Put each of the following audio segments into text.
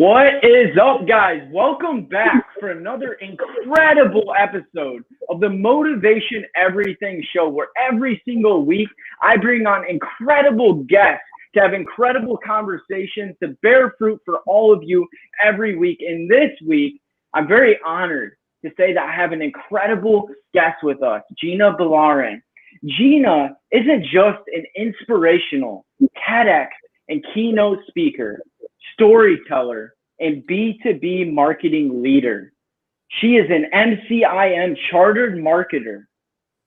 What is up, guys? Welcome back for another incredible episode of the Motivation Everything Show, where every single week I bring on incredible guests to have incredible conversations to bear fruit for all of you every week. And this week, I'm very honored to say that I have an incredible guest with us, Gina Balarin. Gina isn't just an inspirational TEDx and keynote speaker, storyteller, and B2B marketing leader. She is an MCIM chartered marketer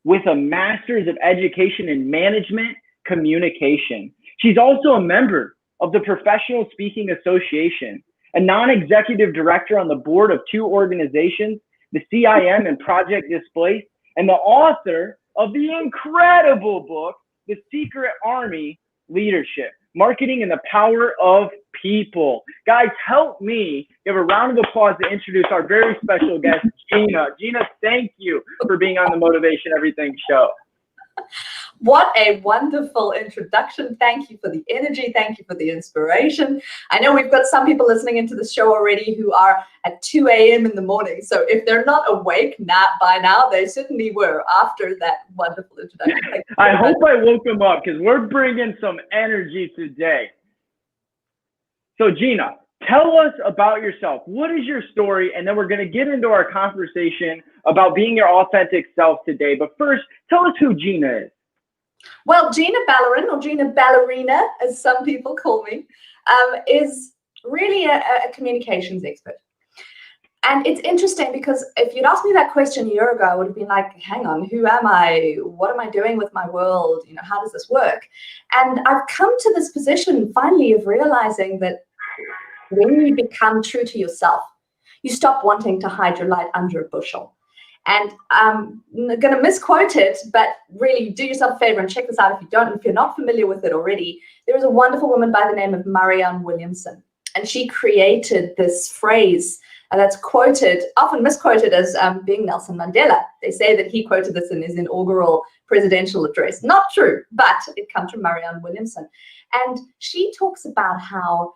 with a master's of education in management communication. She's also a member of the Professional Speaking Association, a non-executive director on the board of two organizations, the CIM and Project Displaced, and the author of the incredible book, The Secret Army Leadership, Marketing and the Power of People. Guys, help me give a round of applause to introduce our very special guest, Gina. Gina, thank you for being on the Motivation Everything Show. What a wonderful introduction. Thank you for the energy. Thank you for the inspiration. I know we've got some people listening into the show already who are at 2 a.m. in the morning. So if they're not awake by now, they certainly were after that wonderful introduction. I hope I woke them up because we're bringing some energy today. So Gina, tell us about yourself. What is your story? And then we're going to get into our conversation about being your authentic self today. But first, tell us who Gina is. Well, Gina Balarin, or Gina Ballerina, as some people call me, is really a communications expert. And it's interesting because if you'd asked me that question a year ago, I would have been like, hang on, who am I? What am I doing with my world? You know, how does this work? And I've come to this position finally of realizing that when you become true to yourself, you stop wanting to hide your light under a bushel. And I'm going to misquote it, but really do yourself a favor and check this out if you're not familiar with it already. There is a wonderful woman by the name of Marianne Williamson, and she created this phrase that's quoted, often misquoted as being Nelson Mandela. They say that he quoted this in his inaugural presidential address. Not true, but it comes from Marianne Williamson. And she talks about how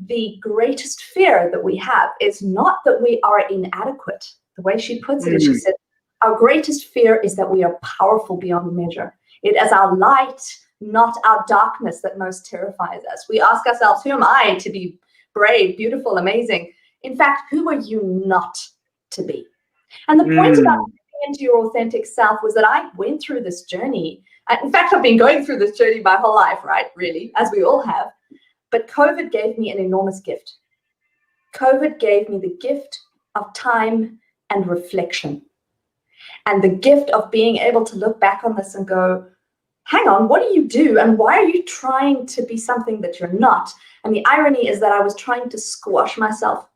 the greatest fear that we have is not that we are inadequate. The way she puts it is she said, our greatest fear is that we are powerful beyond measure. It is our light, not our darkness, that most terrifies us. We ask ourselves, who am I to be brave, beautiful, amazing? In fact, who are you not to be? And the point about getting into your authentic self was that I went through this journey. In fact, I've been going through this journey my whole life, right? Really, as we all have. But COVID gave me an enormous gift. COVID gave me the gift of time and reflection, and the gift of being able to look back on this and go, hang on, what do you do? And why are you trying to be something that you're not? And the irony is that I was trying to squash myself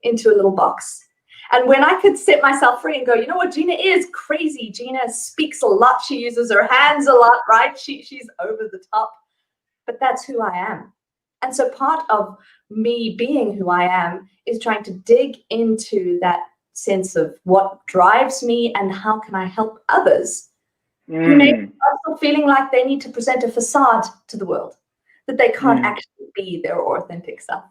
into a little box. And when I could set myself free and go, you know what, Gina is crazy. Gina speaks a lot. She uses her hands a lot, right? She's over the top, but that's who I am. And so part of me being who I am is trying to dig into that sense of what drives me and how can I help others who may be also feeling like they need to present a facade to the world, that they can't actually be their authentic self.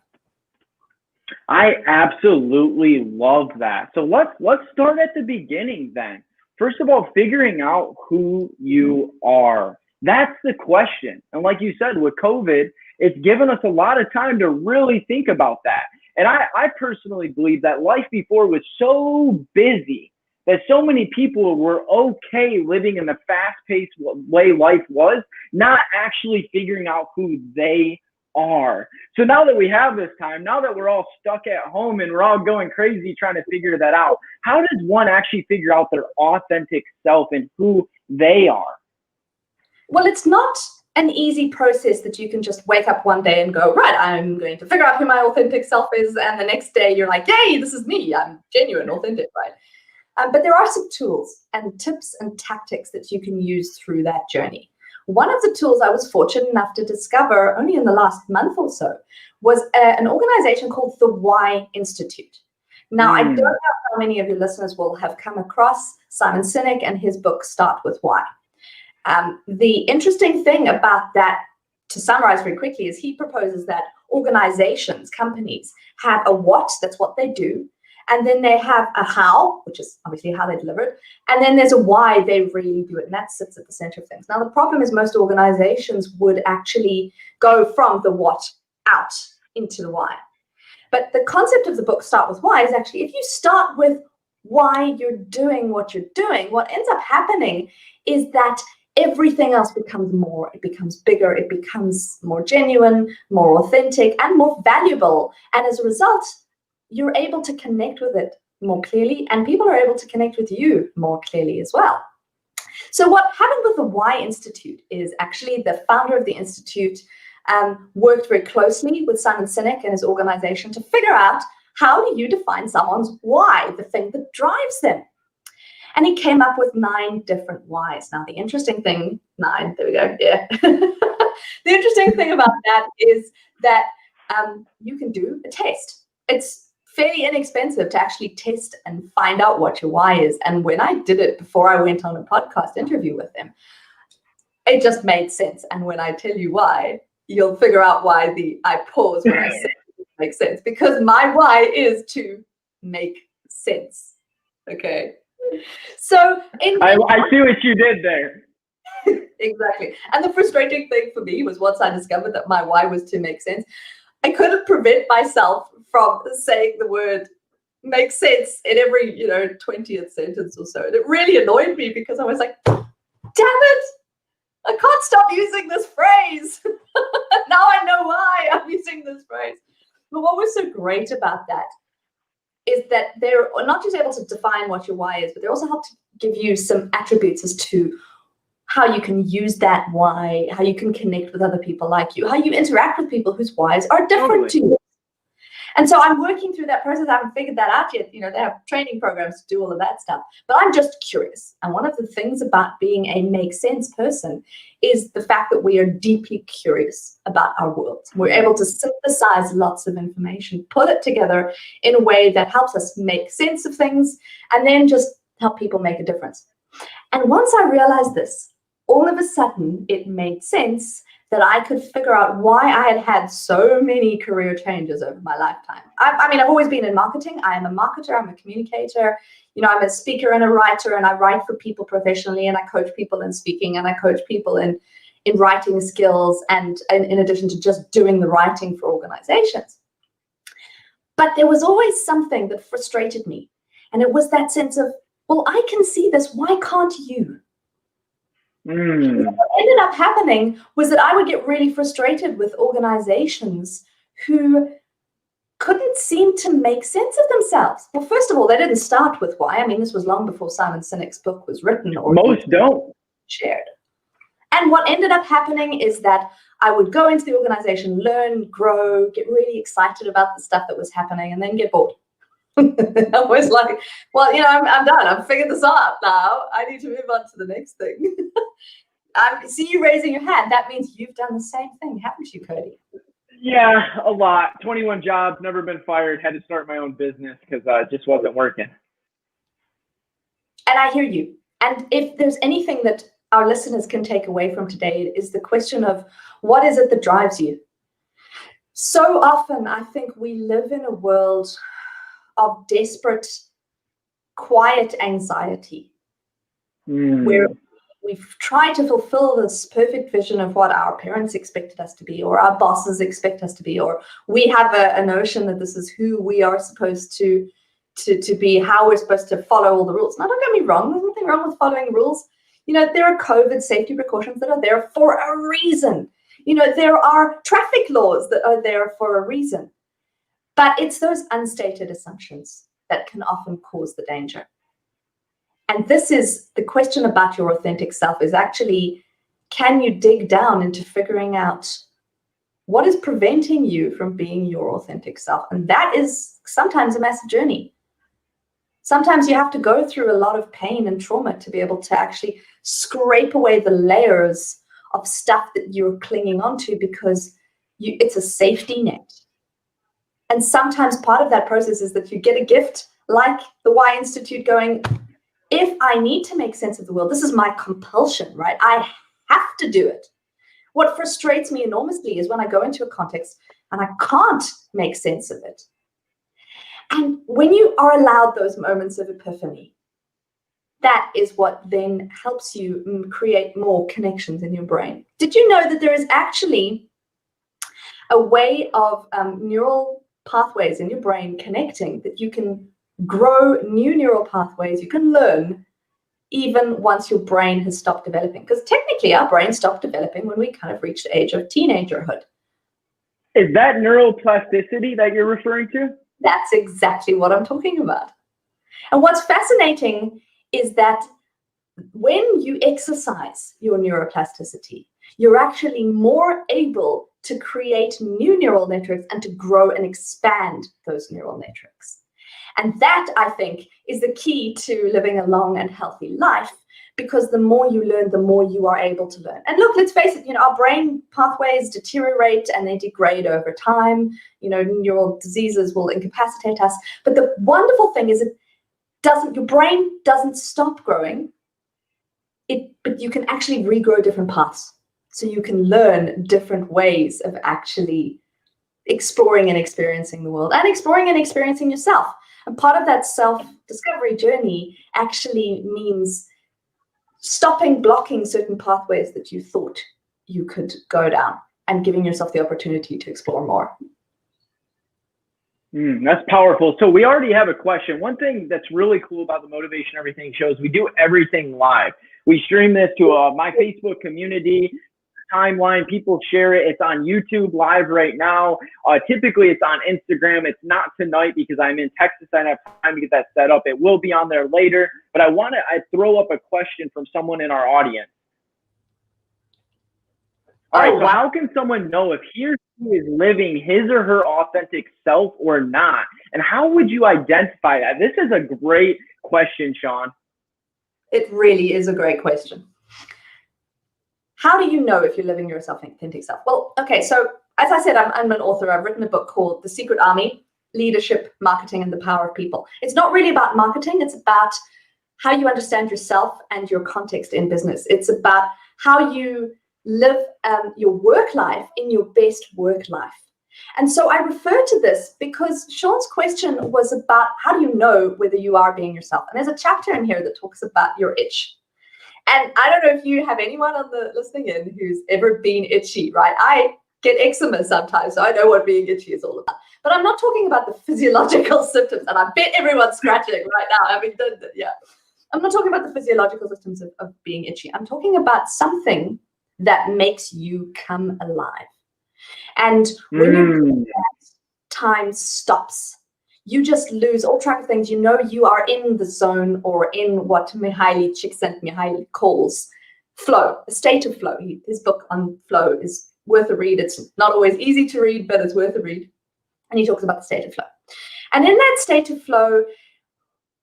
I absolutely love that. So let's start at the beginning then. First of all, figuring out who you are. That's the question. And like you said, with COVID, it's given us a lot of time to really think about that. And I personally believe that life before was so busy that so many people were okay living in the fast-paced way life was, not actually figuring out who they are. So now that we have this time, now that we're all stuck at home and we're all going crazy trying to figure that out, how does one actually figure out their authentic self and who they are? Well, it's not an easy process that you can just wake up one day and go, right, I'm going to figure out who my authentic self is. And the next day you're like, yay, this is me. I'm genuine, authentic, right? But there are some tools and tips and tactics that you can use through that journey. One of the tools I was fortunate enough to discover only in the last month or so was an organization called the Why Institute. Now, I don't know how many of your listeners will have come across Simon Sinek and his book, Start With Why. The interesting thing about that, to summarize very quickly, is he proposes that organizations, companies have a what, that's what they do. And then they have a how, which is obviously how they deliver it. And then there's a why they really do it. And that sits at the center of things. Now, the problem is most organizations would actually go from the what out into the why. But the concept of the book, Start With Why, is actually if you start with why you're doing what you're doing, what ends up happening is that everything else becomes more, it becomes bigger, it becomes more genuine, more authentic, and more valuable. And as a result, you're able to connect with it more clearly, and people are able to connect with you more clearly as well. So what happened with the Why Institute is actually the founder of the Institute worked very closely with Simon Sinek and his organization to figure out how do you define someone's why, the thing that drives them. And he came up with 9 different whys. Now, the interesting thing, 9, there we go, yeah. The interesting thing about that is that you can do a test. It's fairly inexpensive to actually test and find out what your why is. And when I did it before I went on a podcast interview with him, it just made sense. And when I tell you why, you'll figure out why I pause when I say it makes sense. Because my why is to make sense. Okay. So I see what you did there. Exactly. And the frustrating thing for me was once I discovered that my why was to make sense, I couldn't prevent myself from saying the word make sense in every 20th sentence or so. And it really annoyed me because I was like, damn it, I can't stop using this phrase. Now I know why I'm using this phrase. But what was so great about that is that they're not just able to define what your why is, but they also help to give you some attributes as to how you can use that why, how you can connect with other people like you, how you interact with people whose whys are different to you. And so I'm working through that process. I haven't figured that out yet. They have training programs to do all of that stuff. But I'm just curious. And one of the things about being a make sense person is the fact that we are deeply curious about our world. We're able to synthesize lots of information, put it together in a way that helps us make sense of things, and then just help people make a difference. And once I realized this, all of a sudden it made sense that I could figure out why I had had so many career changes over my lifetime. I mean, I've always been in marketing. I am a marketer. I'm a communicator. I'm a speaker and a writer, and I write for people professionally, and I coach people in speaking, and I coach people in writing skills, and in addition to just doing the writing for organizations. But there was always something that frustrated me, and it was that sense of, well, I can see this. Why can't you? What ended up happening was that I would get really frustrated with organizations who couldn't seem to make sense of themselves. Well, first of all, they didn't start with why. I mean, this was long before Simon Sinek's book was written or most don't shared. And what ended up happening is that I would go into the organization, learn, grow, get really excited about the stuff that was happening, and then get bored. I was like, well, I'm done. I've figured this out now. I need to move on to the next thing. I see you raising your hand. That means you've done the same thing, haven't you, Cody? Yeah, a lot. 21 jobs, never been fired, had to start my own business because it just wasn't working. And I hear you. And if there's anything that our listeners can take away from today, it is the question of what is it that drives you? So often, I think we live in a world of desperate, quiet anxiety, where we've tried to fulfill this perfect vision of what our parents expected us to be, or our bosses expect us to be, or we have a notion that this is who we are supposed to be, how we're supposed to follow all the rules. Now, don't get me wrong, there's nothing wrong with following the rules. There are COVID safety precautions that are there for a reason. There are traffic laws that are there for a reason. But it's those unstated assumptions that can often cause the danger. And this is the question about your authentic self, is actually, can you dig down into figuring out what is preventing you from being your authentic self? And that is sometimes a massive journey. Sometimes you have to go through a lot of pain and trauma to be able to actually scrape away the layers of stuff that you're clinging onto because it's a safety net. And sometimes part of that process is that you get a gift like the Why Institute going, if I need to make sense of the world, this is my compulsion, right? I have to do it. What frustrates me enormously is when I go into a context, and I can't make sense of it. And when you are allowed those moments of epiphany, that is what then helps you create more connections in your brain. Did you know that there is actually a way of neural pathways in your brain connecting, that you can grow new neural pathways, you can learn even once your brain has stopped developing? Because technically our brain stopped developing when we kind of reached the age of teenagerhood. Is that neuroplasticity that you're referring to? That's exactly what I'm talking about. And what's fascinating is that when you exercise your neuroplasticity, you're actually more able to create new neural networks and to grow and expand those neural networks. And that, I think, is the key to living a long and healthy life, because the more you learn, the more you are able to learn. And look, let's face it, our brain pathways deteriorate and they degrade over time. Neural diseases will incapacitate us. But the wonderful thing is your brain doesn't stop growing, but you can actually regrow different paths. So you can learn different ways of actually exploring and experiencing the world, and exploring and experiencing yourself. And part of that self-discovery journey actually means stopping blocking certain pathways that you thought you could go down and giving yourself the opportunity to explore more. That's powerful. So we already have a question. One thing that's really cool about the Motivation Everything shows, we do everything live. We stream this to my Facebook community, timeline. People share it. It's on YouTube live right now. Typically it's on Instagram. It's not tonight because I'm in Texas. I don't have time to get that set up. It will be on there later, but I throw up a question from someone in our audience. All right, so how can someone know if he or she is living his or her authentic self or not? And how would you identify that? This is a great question, Sean. It really is a great question. How do you know if you're living your authentic self? Well, okay, so as I said, I'm an author. I've written a book called The Secret Army: Leadership, Marketing, and the Power of People. It's not really about marketing. It's about how you understand yourself and your context in business. It's about how you live your work life in your best work life. And so I refer to this because Sean's question was about how do you know whether you are being yourself? And there's a chapter in here that talks about your itch. And I don't know if you have anyone on the listening in who's ever been itchy, right? I get eczema sometimes, so I know what being itchy is all about. But I'm not talking about the physiological symptoms, and I bet everyone's scratching right now. I mean, yeah. I'm not talking about the physiological symptoms of being itchy. I'm talking about something that makes you come alive. And when you do that, time stops. You just lose all track of things. You are in the zone, or in what Mihaly Csikszentmihalyi calls flow, a state of flow. His book on flow is worth a read. It's not always easy to read, but it's worth a read. And he talks about the state of flow. And in that state of flow,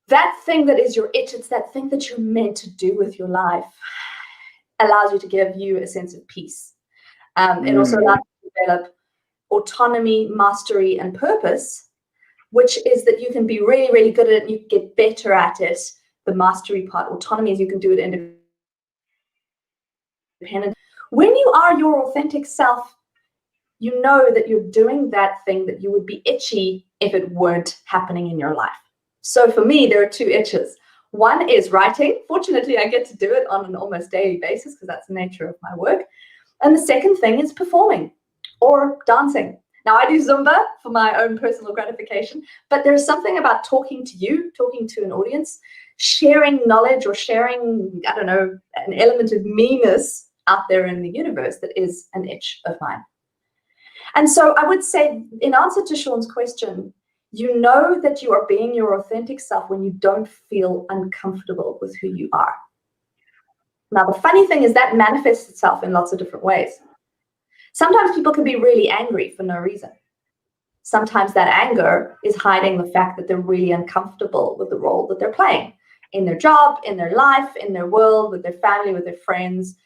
that thing that is your itch, it's that thing that you're meant to do with your life, allows you to give you a sense of peace. It also allows you to develop autonomy, mastery, and purpose, which is that you can be really, really good at it and you can get better at it. The mastery part, autonomy, is you can do it independent. When you are your authentic self, you know that you're doing that thing that you would be itchy if it weren't happening in your life. So for me, there are two itches. One is writing. Fortunately, I get to do it on an almost daily basis because that's the nature of my work. And the second thing is performing or dancing. Now, I do Zumba for my own personal gratification, but there's something about talking to you, talking to an audience, sharing knowledge or sharing, I don't know, an element of meanness out there in the universe that is an itch of mine. And so I would say, in answer to Sean's question, you know that you are being your authentic self when you don't feel uncomfortable with who you are. Now, the funny thing is that manifests itself in lots of different ways. Sometimes people can be really angry for no reason. Sometimes that anger is hiding the fact that they're really uncomfortable with the role that they're playing in their job, in their life, in their world, with their family, with their friends.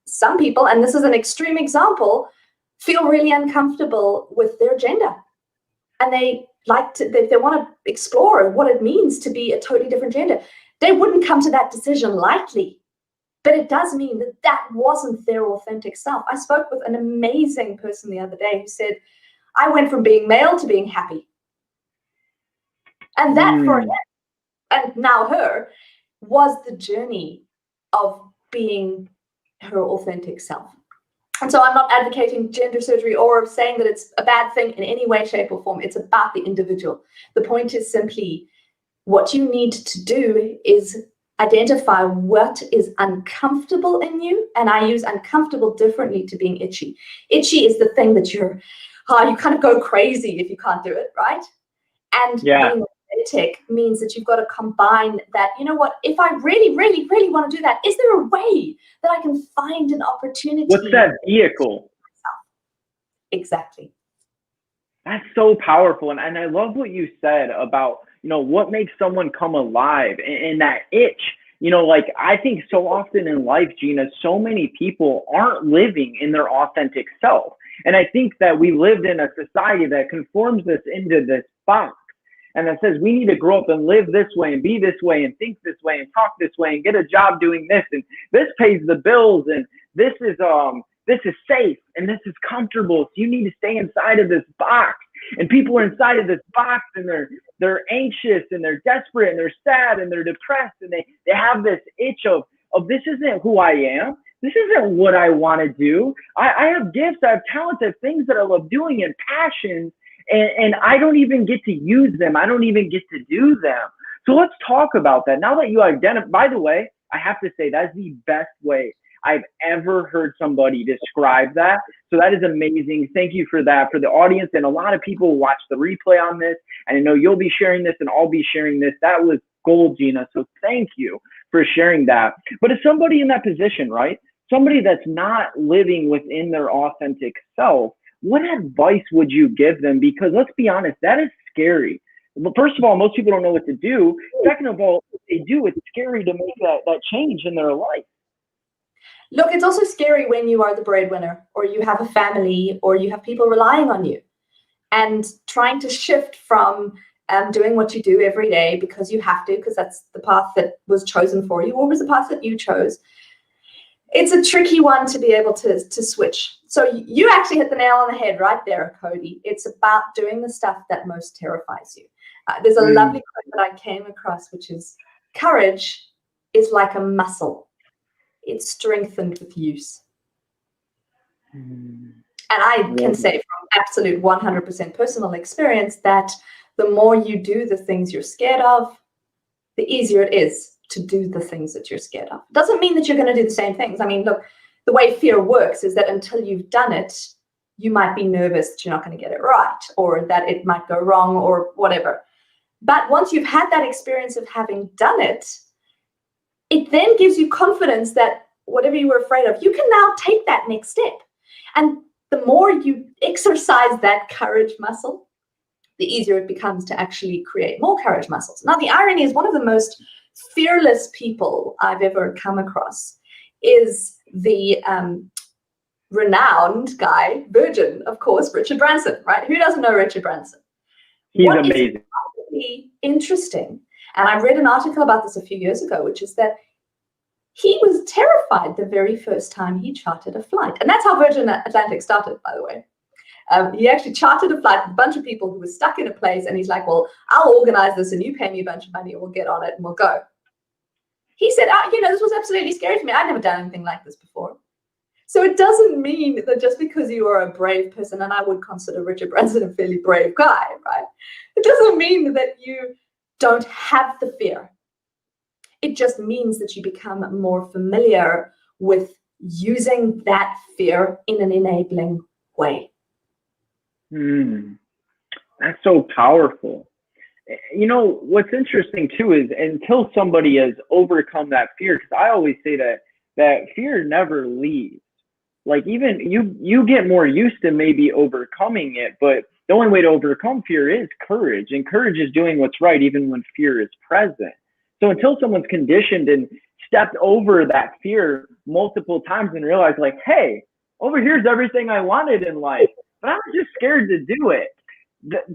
Some people, and this is an extreme example, feel really uncomfortable with their gender. And they want to explore what it means to be a totally different gender. They wouldn't come to that decision lightly, but it does mean that that wasn't their authentic self. I spoke with an amazing person the other day who said, I went from being male to being happy. And that for him, and now her, was the journey of being her authentic self. And so I'm not advocating gender surgery or saying that it's a bad thing in any way, shape, or form. It's about the individual. The point is simply what you need to do is identify what is uncomfortable in you. And I use uncomfortable differently to being itchy. Itchy is the thing that you kind of go crazy if you can't do it, right? And being authentic means that you've got to combine that, you know what, if I really, really, really want to do that, is there a way that I can find an opportunity? What's that vehicle? Exactly. That's so powerful. And I love what you said about, what makes someone come alive and that itch. Like I think so often in life, Gina, so many people aren't living in their authentic self. And I think that we lived in a society that conforms us into this box. And that says we need to grow up and live this way and be this way and think this way and talk this way and get a job doing this, and this pays the bills, and this is safe and this is comfortable. So you need to stay inside of this box. And people are inside of this box and they're anxious and they're desperate and they're sad and they're depressed, and they have this itch of this isn't who I am. This isn't what I want to do. I have gifts, I have talents, I have things that I love doing and passions. And I don't even get to use them. I don't even get to do them. So let's talk about that. Now that you identify, by the way, I have to say that's the best way I've ever heard somebody describe that. So that is amazing. Thank you for that, for the audience. And a lot of people watch the replay on this. And I know you'll be sharing this and I'll be sharing this. That was gold, Gina. So thank you for sharing that. But if somebody in that position, right? Somebody that's not living within their authentic self, what advice would you give them? Because let's be honest, that is scary. But first of all, most people don't know what to do. Second of all, if they do, it's scary to make that change in their life. Look, it's also scary when you are the breadwinner, or you have a family, or you have people relying on you, and trying to shift from doing what you do every day because you have to, because that's the path that was chosen for you, or was the path that you chose. It's a tricky one to be able to switch. So you actually hit the nail on the head right there, Cody. It's about doing the stuff that most terrifies you. There's a lovely quote that I came across, which is, courage is like a muscle. It's strengthened with use. And I can say from absolute 100% personal experience that the more you do the things you're scared of, the easier it is to do the things that you're scared of. Doesn't mean that you're going to do the same things. I mean, look, the way fear works is that until you've done it, you might be nervous that you're not going to get it right, or that it might go wrong, or whatever. But once you've had that experience of having done it, it then gives you confidence that whatever you were afraid of, you can now take that next step. And the more you exercise that courage muscle, the easier it becomes to actually create more courage muscles. Now, the irony is, one of the most fearless people I've ever come across is the renowned guy, virgin, of course, Richard Branson, right? Who doesn't know Richard Branson? He's amazing. Is really interesting, and I read an article about this a few years ago, which is that he was terrified the very first time he chartered a flight. And that's how Virgin Atlantic started, by the way. He actually chartered a flight with a bunch of people who were stuck in a place, and he's like, well, I'll organize this and you pay me a bunch of money and we'll get on it and we'll go. He said, this was absolutely scary for me. I'd never done anything like this before. So it doesn't mean that just because you are a brave person, and I would consider Richard Branson a fairly brave guy, right? It doesn't mean that you don't have the fear. It just means that you become more familiar with using that fear in an enabling way. That's so powerful. What's interesting too is until somebody has overcome that fear, because I always say that fear never leaves. Like, even you get more used to maybe overcoming it, but the only way to overcome fear is courage, and courage is doing what's right even when fear is present. So until someone's conditioned and stepped over that fear multiple times and realized, like, hey, over here's everything I wanted in life, but I was just scared to do it.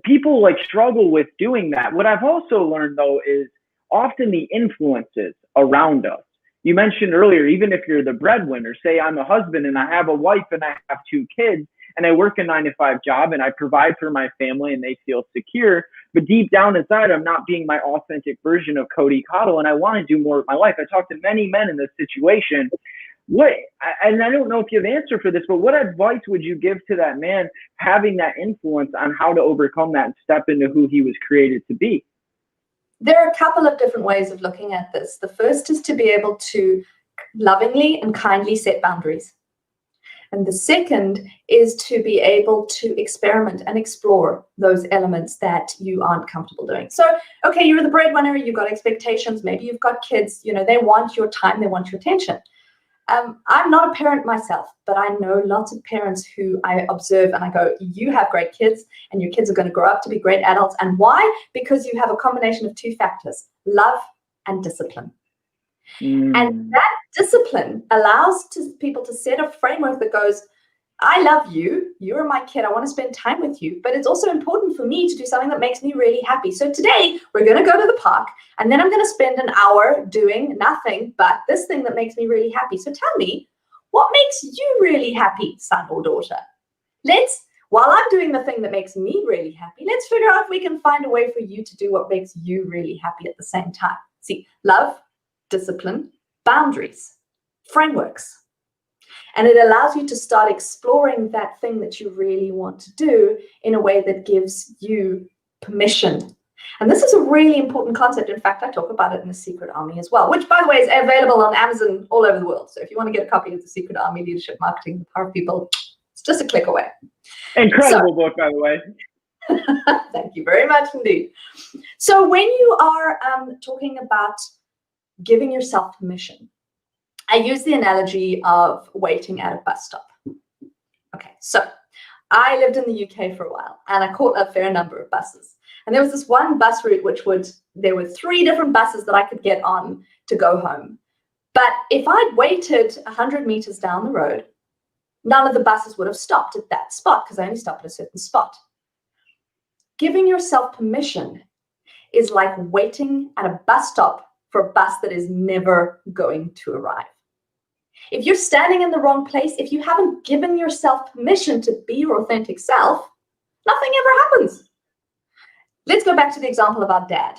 People struggle with doing that. What I've also learned, though, is often the influences around us. You mentioned earlier, even if you're the breadwinner, say I'm a husband and I have a wife and I have 2 kids, and I work a 9-to-5 job and I provide for my family and they feel secure. But deep down inside, I'm not being my authentic version of Cody Cottle, and I want to do more with my life. I talk to many men in this situation. And I don't know if you have an answer for this, but what advice would you give to that man having that influence on how to overcome that and step into who he was created to be? There are a couple of different ways of looking at this. The first is to be able to lovingly and kindly set boundaries. And the second is to be able to experiment and explore those elements that you aren't comfortable doing. So, okay, you're the breadwinner, you've got expectations, maybe you've got kids, they want your time, they want your attention. I'm not a parent myself, but I know lots of parents who I observe and I go, you have great kids and your kids are going to grow up to be great adults. And why? Because you have a combination of two factors, love and discipline. And that discipline allows people to set a framework that goes, I love you, you're my kid, I want to spend time with you, but it's also important for me to do something that makes me really happy. So today we're going to go to the park and then I'm going to spend an hour doing nothing but this thing that makes me really happy. So tell me, what makes you really happy, son or daughter? While I'm doing the thing that makes me really happy, let's figure out if we can find a way for you to do what makes you really happy at the same time. See, love, discipline, boundaries, frameworks. And it allows you to start exploring that thing that you really want to do in a way that gives you permission. And this is a really important concept. In fact, I talk about it in The Secret Army as well, which, by the way, is available on Amazon all over the world. So if you want to get a copy of The Secret Army, Leadership Marketing, The Power of People, it's just a click away. Incredible book, by the way. Thank you very much indeed. So when you are talking about giving yourself permission, I use the analogy of waiting at a bus stop. Okay, so I lived in the UK for a while and I caught a fair number of buses. And there was this one bus route there were 3 different buses that I could get on to go home. But if I'd waited 100 meters down the road, none of the buses would have stopped at that spot because I only stopped at a certain spot. Giving yourself permission is like waiting at a bus stop for a bus that is never going to arrive. If you're standing in the wrong place, if you haven't given yourself permission to be your authentic self, nothing ever happens. Let's go back to the example of our dad.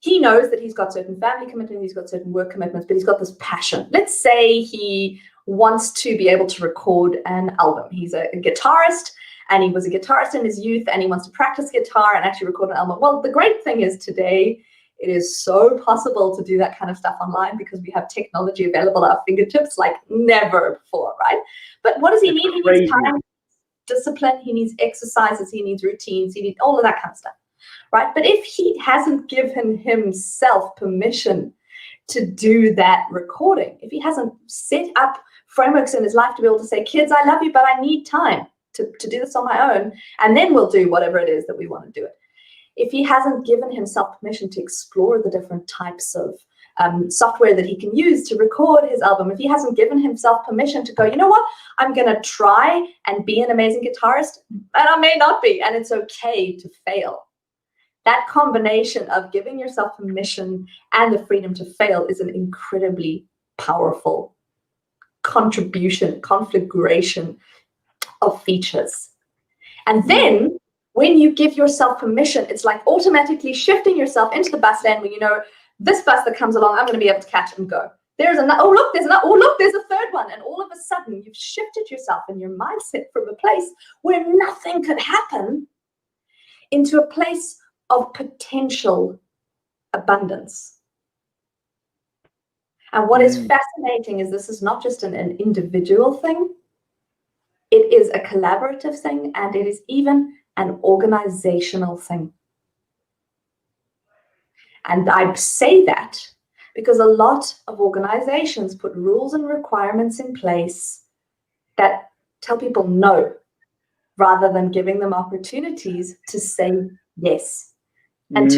He knows that he's got certain family commitments, he's got certain work commitments, but he's got this passion. Let's say he wants to be able to record an album. He's a guitarist, and he was a guitarist in his youth, and he wants to practice guitar and actually record an album. Well, the great thing is today, it is so possible to do that kind of stuff online because we have technology available at our fingertips like never before, right? But what does he need? He needs time, discipline, he needs exercises, he needs routines, he needs all of that kind of stuff, right? But if he hasn't given himself permission to do that recording, if he hasn't set up frameworks in his life to be able to say, kids, I love you, but I need time to do this on my own, and then we'll do whatever it is that we want to do it. If he hasn't given himself permission to explore the different types of software that he can use to record his album, if he hasn't given himself permission to go, you know what, I'm going to try and be an amazing guitarist, and I may not be, and it's okay to fail. That combination of giving yourself permission and the freedom to fail is an incredibly powerful configuration of features. And then when you give yourself permission, it's like automatically shifting yourself into the bus lane where this bus that comes along, I'm going to be able to catch and go. There's a third one. And all of a sudden you've shifted yourself and your mindset from a place where nothing could happen into a place of potential abundance. And what is fascinating is this is not just an individual thing. It is a collaborative thing, and it is even an organizational thing. And I say that because a lot of organizations put rules and requirements in place that tell people no, rather than giving them opportunities to say yes. And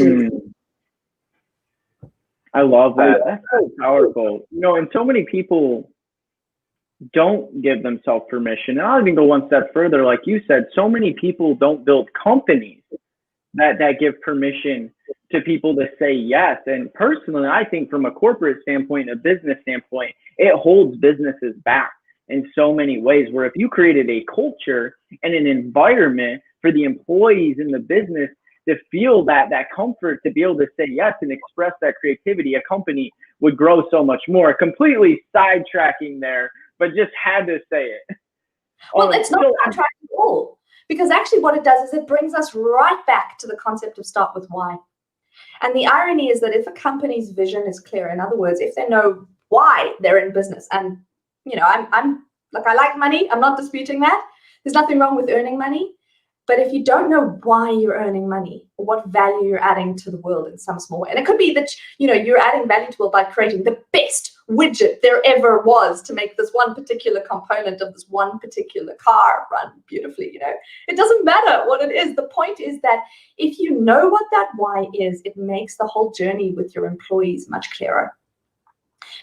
I love that. That's so powerful. And so many people don't give themselves permission. And I'll even go one step further. Like you said, so many people don't build companies that give permission to people to say yes. And personally, I think from a corporate standpoint, a business standpoint, it holds businesses back in so many ways, where if you created a culture and an environment for the employees in the business to feel that comfort to be able to say yes and express that creativity, a company would grow so much more. Completely sidetracking there, but just had to say it. Well, it's not sidetracking at all, because actually what it does is it brings us right back to the concept of start with why. And the irony is that if a company's vision is clear, in other words, if they know why they're in business, and I'm like, I like money, I'm not disputing that. There's nothing wrong with earning money. But if you don't know why you're earning money or what value you're adding to the world in some small way, and it could be that you're adding value to the world by creating the best widget there ever was to make this one particular component of this one particular car run beautifully. It doesn't matter what it is. The point is that if you know what that why is, it makes the whole journey with your employees much clearer,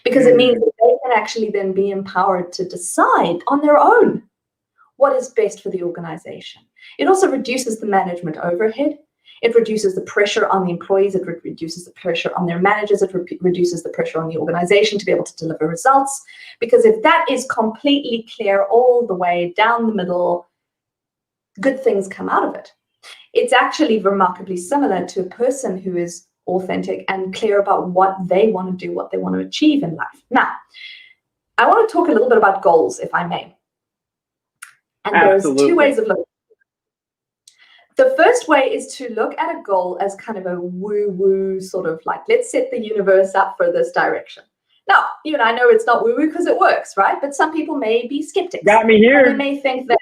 because it means that they can actually then be empowered to decide on their own what is best for the organization. It also reduces the management overhead. It reduces the pressure on the employees. It reduces the pressure on their managers. It reduces the pressure on the organization to be able to deliver results. Because if that is completely clear all the way down the middle, good things come out of it. It's actually remarkably similar to a person who is authentic and clear about what they want to do, what they want to achieve in life. Now, I want to talk a little bit about goals, if I may. And there's two ways of looking. The first way is to look at a goal as kind of a woo-woo sort of like, let's set the universe up for this direction. Now, you and I know it's not woo-woo because it works, right? But some people may be skeptics. Got me here. And they may think that,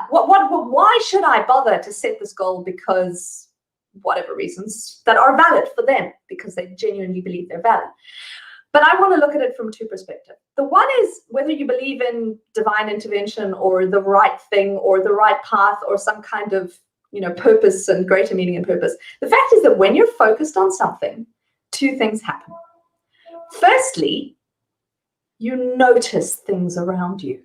why should I bother to set this goal? Because whatever reasons that are valid for them, because they genuinely believe they're valid. But I want to look at it from two perspectives. The one is whether you believe in divine intervention or the right thing or the right path or some kind of, purpose and greater meaning and purpose. The fact is that when you're focused on something, two things happen. Firstly, you notice things around you.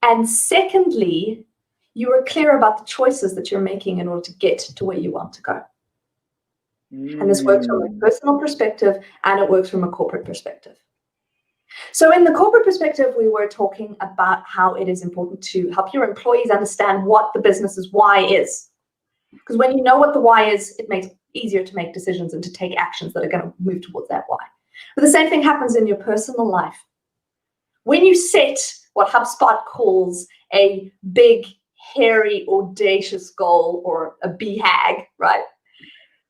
And secondly, you are clear about the choices that you're making in order to get to where you want to go. And this works from a personal perspective and it works from a corporate perspective. So in the corporate perspective, we were talking about how it is important to help your employees understand what the business's why is. Because when you know what the why is, it makes it easier to make decisions and to take actions that are going to move towards that why. But the same thing happens in your personal life. When you set what HubSpot calls a big, hairy, audacious goal, or a BHAG, right?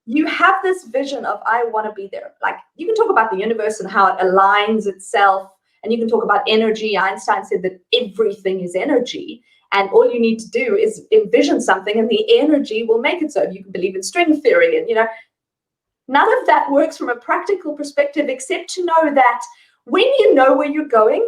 You have this vision of, I want to be there. Like, you can talk about the universe and how it aligns itself, and you can talk about energy. Einstein said that everything is energy, and all you need to do is envision something and the energy will make it so. You can believe in string theory, and none of that works from a practical perspective, except to know that when you know where you're going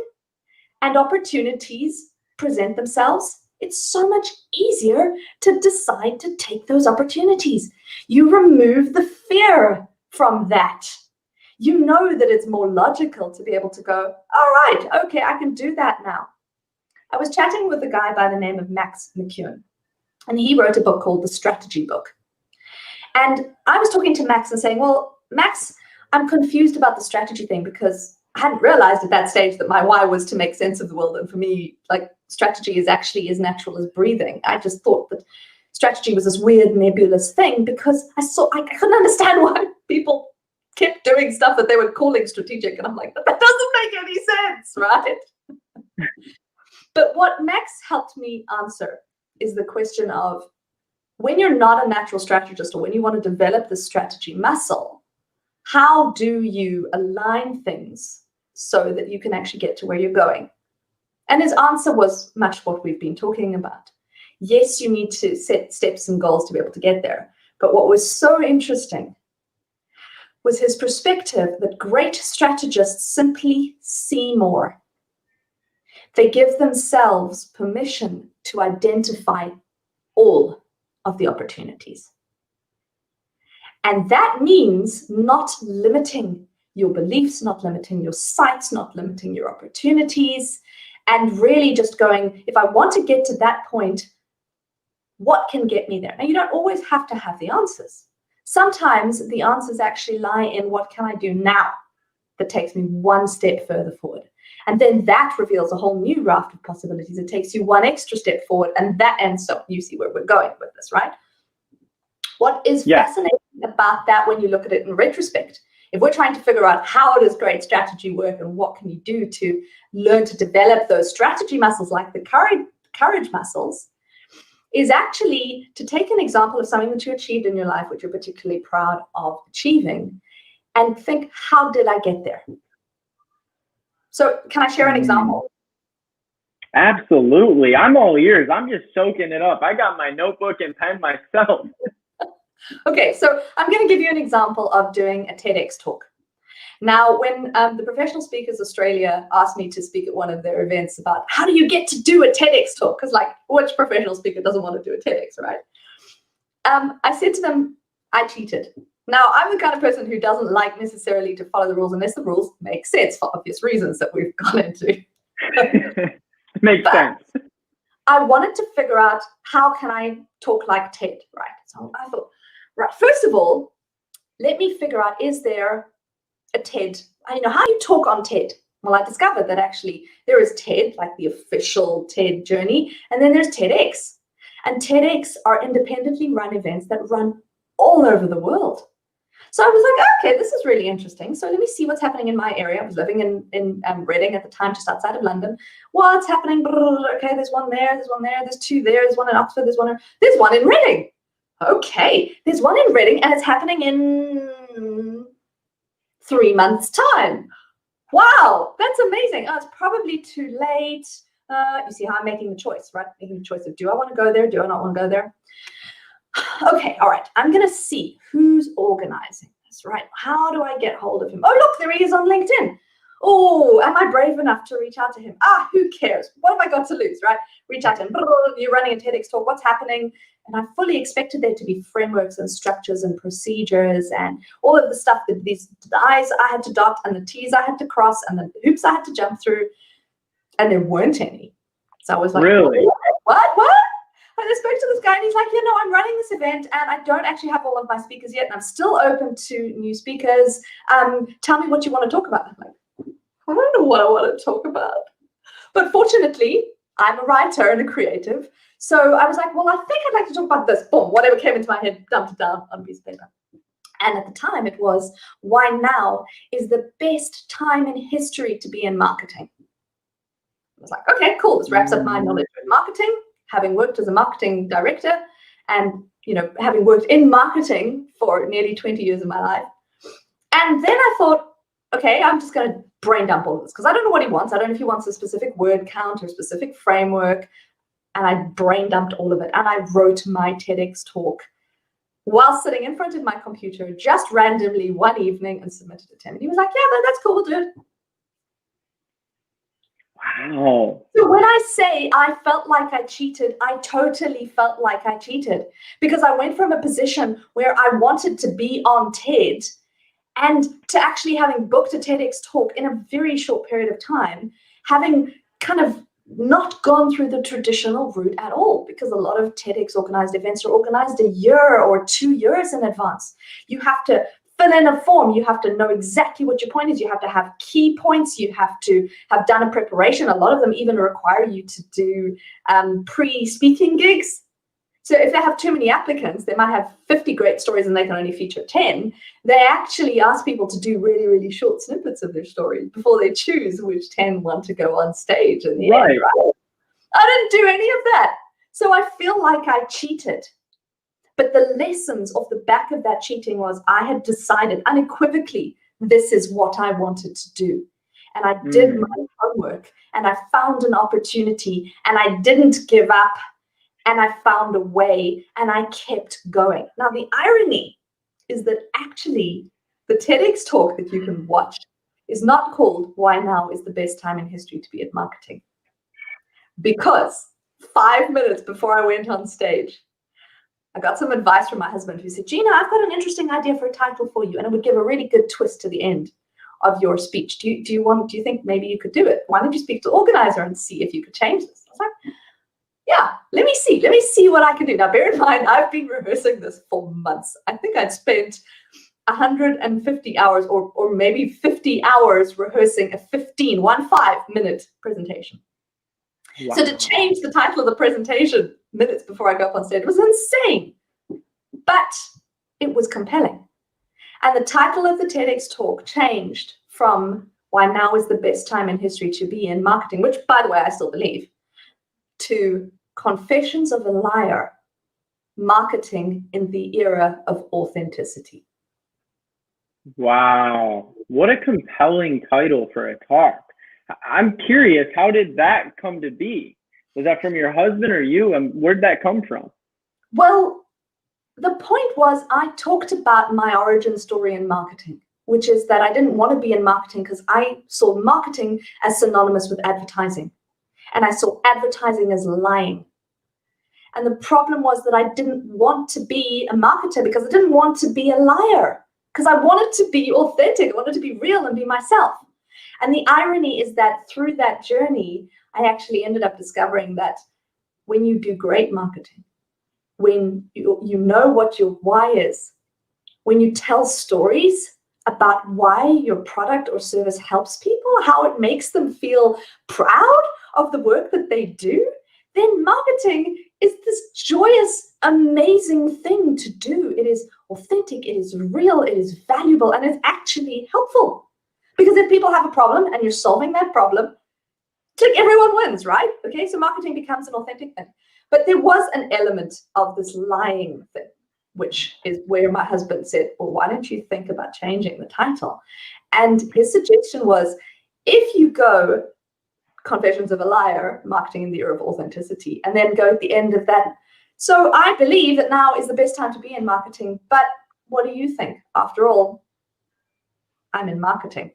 and opportunities present themselves, it's so much easier to decide to take those opportunities. You remove the fear from that. You know that it's more logical to be able to go, all right, okay, I can do that now. I was chatting with a guy by the name of Max McEwen, and he wrote a book called The Strategy Book. And I was talking to Max and saying, well, Max, I'm confused about the strategy thing, because I hadn't realized at that stage that my why was to make sense of the world. And for me, like, strategy is actually as natural as breathing. I just thought that strategy was this weird nebulous thing because I couldn't understand why people kept doing stuff that they were calling strategic. And I'm like, that doesn't make any sense, right? But what Max helped me answer is the question of, when you're not a natural strategist, or when you want to develop the strategy muscle, how do you align things so that you can actually get to where you're going? And his answer was much what we've been talking about. Yes, you need to set steps and goals to be able to get there. But what was so interesting was his perspective that great strategists simply see more. They give themselves permission to identify all of the opportunities. And that means not limiting your beliefs, not limiting your sights, not limiting your opportunities, and really just going, if I want to get to that point, what can get me there? Now, you don't always have to have the answers. Sometimes the answers actually lie in, what can I do now? that takes me one step further forward. And then that reveals a whole new raft of possibilities. It takes you one extra step forward, and so you see where we're going with this, right? What is fascinating about that when you look at it in retrospect, if we're trying to figure out how does great strategy work and what can you do to learn to develop those strategy muscles like the courage muscles, is actually to take an example of something that you achieved in your life, which you're particularly proud of achieving, and think, how did I get there? So can I share an example? Absolutely. I'm all ears. I'm just soaking it up. I got my notebook and pen myself. Okay, so I'm going to give you an example of doing a TEDx talk. Now, when the Professional Speakers Australia asked me to speak at one of their events about how do you get to do a TEDx talk, because like which professional speaker doesn't want to do a TEDx, right? I said to them, I cheated. Now, I'm the kind of person who doesn't like necessarily to follow the rules unless the rules make sense for obvious reasons that we've gone into. Makes sense. I wanted to figure out how can I talk like TED, right? So I thought, right, first of all, let me figure out, is there a TED? How do you talk on TED? Well, I discovered that actually there is TED, like the official TED journey, and then there's TEDx. And TEDx are independently run events that run all over the world. So I was like, okay, this is really interesting. So let me see what's happening in my area. I was living in Reading at the time, just outside of London. What's happening? Okay, there's one there, there's two there, there's one in Oxford, there's one in Reading. Okay, there's one in Reading, and it's happening in 3 months' time. Wow, that's amazing. Oh, it's probably too late. You see how I'm making the choice, right? Making the choice of, do I want to go there? Do I not want to go there? Okay, all right. I'm going to see who's organizing this, right? How do I get hold of him? Oh, look, there he is on LinkedIn. Oh, am I brave enough to reach out to him? Who cares? What have I got to lose, right? Reach out to him. You're running a TEDx talk. What's happening? And I fully expected there to be frameworks and structures and procedures and all of the stuff that the I's I had to dot and the T's I had to cross and the hoops I had to jump through. And there weren't any. So I was like, really? What? And I spoke to this guy and he's like, I'm running this event and I don't actually have all of my speakers yet. And I'm still open to new speakers. Tell me what you want to talk about. I'm like, I don't know what I want to talk about. But fortunately, I'm a writer and a creative. So I was like, well, I think I'd like to talk about this. Boom, whatever came into my head, dumped it down on a piece of paper. And at the time it was, why now is the best time in history to be in marketing. I was like, okay, cool. This wraps up my knowledge of marketing, having worked as a marketing director and, having worked in marketing for nearly 20 years of my life. And then I thought, okay, I'm just going to brain dump all of this because I don't know what he wants. I don't know if he wants a specific word count or a specific framework. And I brain dumped all of it. And I wrote my TEDx talk while sitting in front of my computer just randomly one evening and submitted it to him. And he was like, yeah, that's cool, we'll do it. Wow. So when I say I felt like I cheated, I totally felt like I cheated because I went from a position where I wanted to be on TED and to actually having booked a TEDx talk in a very short period of time, having kind of not gone through the traditional route at all because a lot of TEDx organized events are organized a year or 2 years in advance. You have to fill in a form. You have to know exactly what your point is. You have to have key points. You have to have done a preparation. A lot of them even require you to do pre-speaking gigs. So if they have too many applicants, they might have 50 great stories and they can only feature 10. They actually ask people to do really, really short snippets of their stories before they choose which 10 want to go on stage in the end, right? I didn't do any of that. So I feel like I cheated. But the lessons off the back of that cheating was I had decided unequivocally this is what I wanted to do. And I did my homework and I found an opportunity and I didn't give up. And I found a way and I kept going. Now, the irony is that actually the TEDx talk that you can watch is not called Why Now is the Best Time in History to Be at Marketing. Because 5 minutes before I went on stage, I got some advice from my husband who said, Gina, I've got an interesting idea for a title for you and it would give a really good twist to the end of your speech. Do you think maybe you could do it? Why don't you speak to the organizer and see if you could change this? I was like, yeah, let me see what I can do. Now, bear in mind, I've been rehearsing this for months. I think I'd spent 150 hours or maybe 50 hours rehearsing a 5-minute presentation. Wow. So to change the title of the presentation minutes before I got up on stage was insane, but it was compelling. And the title of the TEDx talk changed from why now is the best time in history to be in marketing, which, by the way, I still believe, to Confessions of a Liar, Marketing in the Era of Authenticity. Wow. What a compelling title for a talk. I'm curious, how did that come to be? Was that from your husband or you? And where'd that come from? Well, the point was I talked about my origin story in marketing, which is that I didn't want to be in marketing because I saw marketing as synonymous with advertising. And I saw advertising as lying. And the problem was that I didn't want to be a marketer because I didn't want to be a liar, because I wanted to be authentic. I wanted to be real and be myself. And the irony is that through that journey, I actually ended up discovering that when you do great marketing, when you know what your why is, when you tell stories about why your product or service helps people, how it makes them feel proud of the work that they do, then marketing is this joyous, amazing thing to do. It is authentic, it is real, it is valuable, and it's actually helpful. Because if people have a problem and you're solving that problem, everyone wins, right? Okay, so marketing becomes an authentic thing. But there was an element of this lying thing, which is where my husband said, well, why don't you think about changing the title? And his suggestion was, if you go Confessions of a Liar, Marketing in the Era of Authenticity, and then go at the end of that, so I believe that now is the best time to be in marketing, but what do you think? After all, I'm in marketing.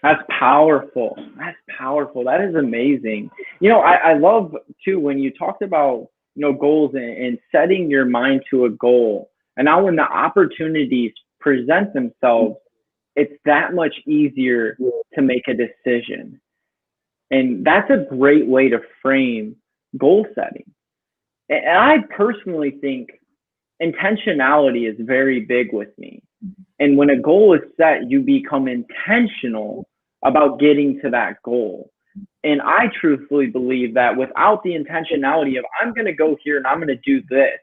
That's powerful. That's powerful. That is amazing. I love too when you talked about, goals and setting your mind to a goal. And now when the opportunities present themselves, it's that much easier to make a decision. And that's a great way to frame goal setting. And I personally think intentionality is very big with me. And when a goal is set, you become intentional about getting to that goal. And I truthfully believe that without the intentionality of I'm going to go here and I'm going to do this,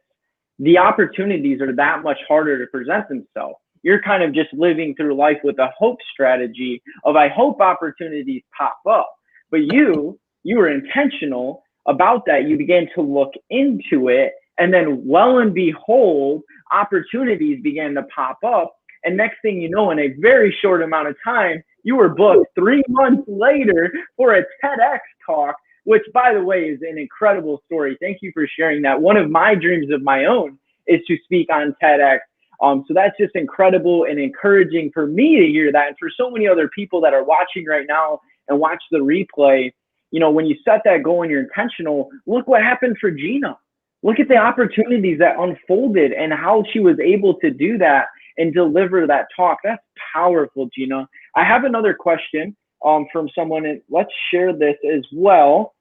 the opportunities are that much harder to present themselves. You're kind of just living through life with a hope strategy of I hope opportunities pop up. But you were intentional about that. You began to look into it. And then well and behold, opportunities began to pop up. And next thing you know, in a very short amount of time, you were booked 3 months later for a TEDx talk, which, by the way, is an incredible story. Thank you for sharing that. One of my dreams of my own is to speak on TEDx. So that's just incredible and encouraging for me to hear that. And for so many other people that are watching right now and watch the replay, when you set that goal and you're intentional, look what happened for Gina. Look at the opportunities that unfolded and how she was able to do that and deliver that talk. That's powerful, Gina. I have another question from someone, and let's share this as well.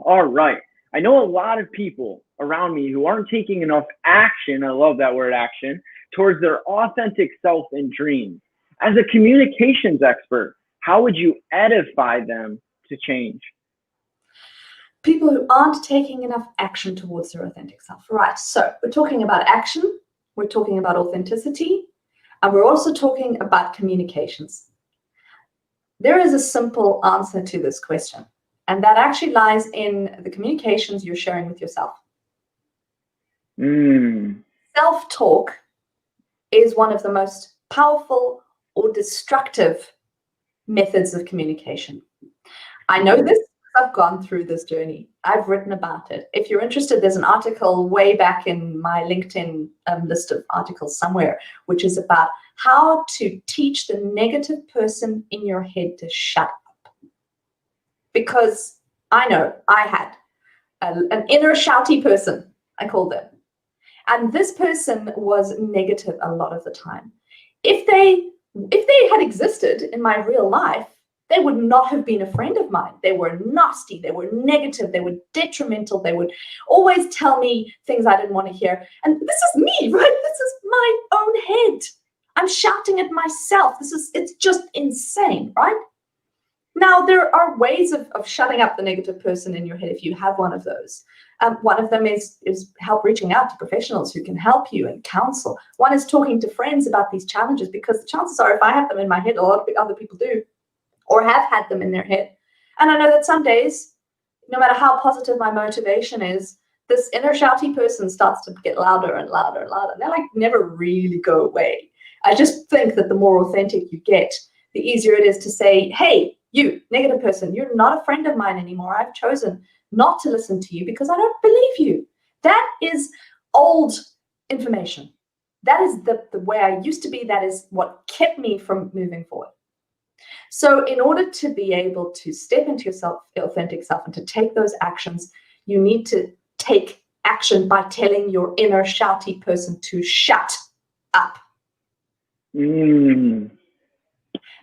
All right. I know a lot of people around me who aren't taking enough action, I love that word action, towards their authentic self and dreams. As a communications expert, how would you edify them to change? People who aren't taking enough action towards their authentic self. Right, so we're talking about action, we're talking about authenticity, and we're also talking about communications. There is a simple answer to this question, and that actually lies in the communications you're sharing with yourself. Self-talk is one of the most powerful or destructive methods of communication. I know this. I've gone through this journey. I've written about it. If you're interested, there's an article way back in my LinkedIn list of articles somewhere, which is about how to teach the negative person in your head to shut up. Because I know I had an inner shouty person, I called them. And this person was negative a lot of the time. If they had existed in my real life, they would not have been a friend of mine. They were nasty, they were negative, they were detrimental, they would always tell me things I didn't want to hear. And this is me, right? This is my own head. I'm shouting at myself. It's just insane, right? Now, there are ways of shutting up the negative person in your head if you have one of those. One of them is help reaching out to professionals who can help you and counsel. One is talking to friends about these challenges, because the chances are if I have them in my head, a lot of other people do, or have had them in their head. And I know that some days, no matter how positive my motivation is, this inner shouty person starts to get louder and louder and louder. They like never really go away. I just think that the more authentic you get, the easier it is to say, hey, you negative person, you're not a friend of mine anymore. I've chosen not to listen to you because I don't believe you. That is old information. That is the way I used to be. That is what kept me from moving forward. So in order to be able to step into yourself, authentic self, and to take those actions, you need to take action by telling your inner shouty person to shut up. The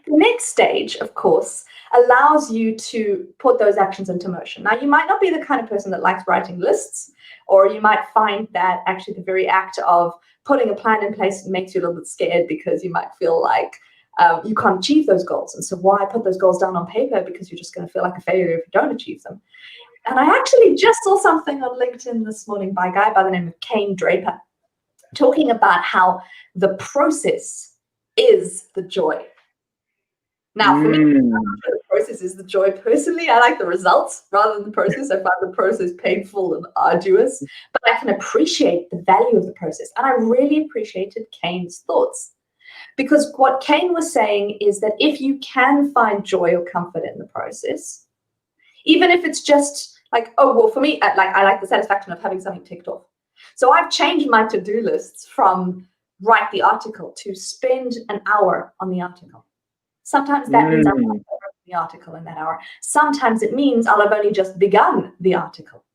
next stage, of course, allows you to put those actions into motion. Now, you might not be the kind of person that likes writing lists, or you might find that actually the very act of putting a plan in place makes you a little bit scared, because you might feel like you can't achieve those goals. And so why put those goals down on paper? Because you're just going to feel like a failure if you don't achieve them. And I actually just saw something on LinkedIn this morning by a guy by the name of Kane Draper, talking about how the process is the joy. Now, for me, the process is the joy. Personally, I like the results rather than the process. I find the process painful and arduous, but I can appreciate the value of the process. And I really appreciated Kane's thoughts, because what Kane was saying is that if you can find joy or comfort in the process, even if it's just like, oh, well, for me, I like the satisfaction of having something ticked off. So I've changed my to-do lists from write the article to spend an hour on the article. Sometimes that means I'll write the article in that hour. Sometimes it means I'll have only just begun the article.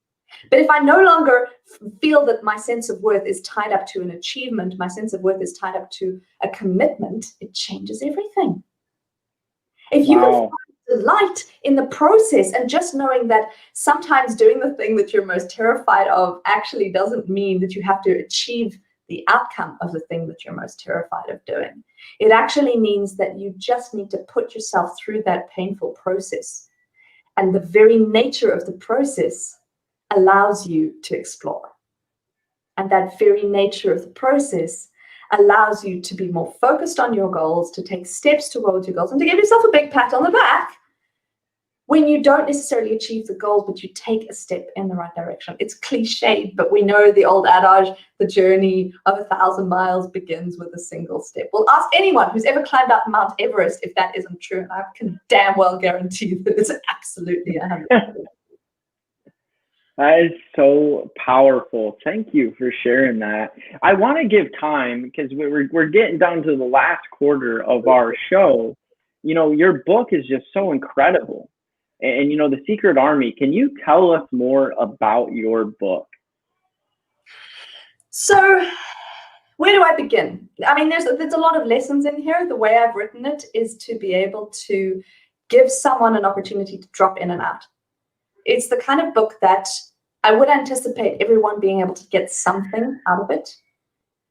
But if I no longer feel that my sense of worth is tied up to an achievement, my sense of worth is tied up to a commitment, it changes everything. If you can find delight in the process, and just knowing that sometimes doing the thing that you're most terrified of actually doesn't mean that you have to achieve the outcome of the thing that you're most terrified of doing. It actually means that you just need to put yourself through that painful process. And the very nature of the process allows you to explore. And that very nature of the process allows you to be more focused on your goals, to take steps towards your goals, and to give yourself a big pat on the back when you don't necessarily achieve the goals, but you take a step in the right direction. It's cliched, but we know the old adage, the journey of 1,000 miles begins with a single step. Well, ask anyone who's ever climbed up Mount Everest if that isn't true, and I can damn well guarantee you that it's absolutely 100%. That is so powerful. Thank you for sharing that. I want to give time, because we're getting down to the last quarter of our show. You know, your book is just so incredible. And, you know, The Secret Army, can you tell us more about your book? So where do I begin? I mean, there's a lot of lessons in here. The way I've written it is to be able to give someone an opportunity to drop in and out. It's the kind of book that I would anticipate everyone being able to get something out of it,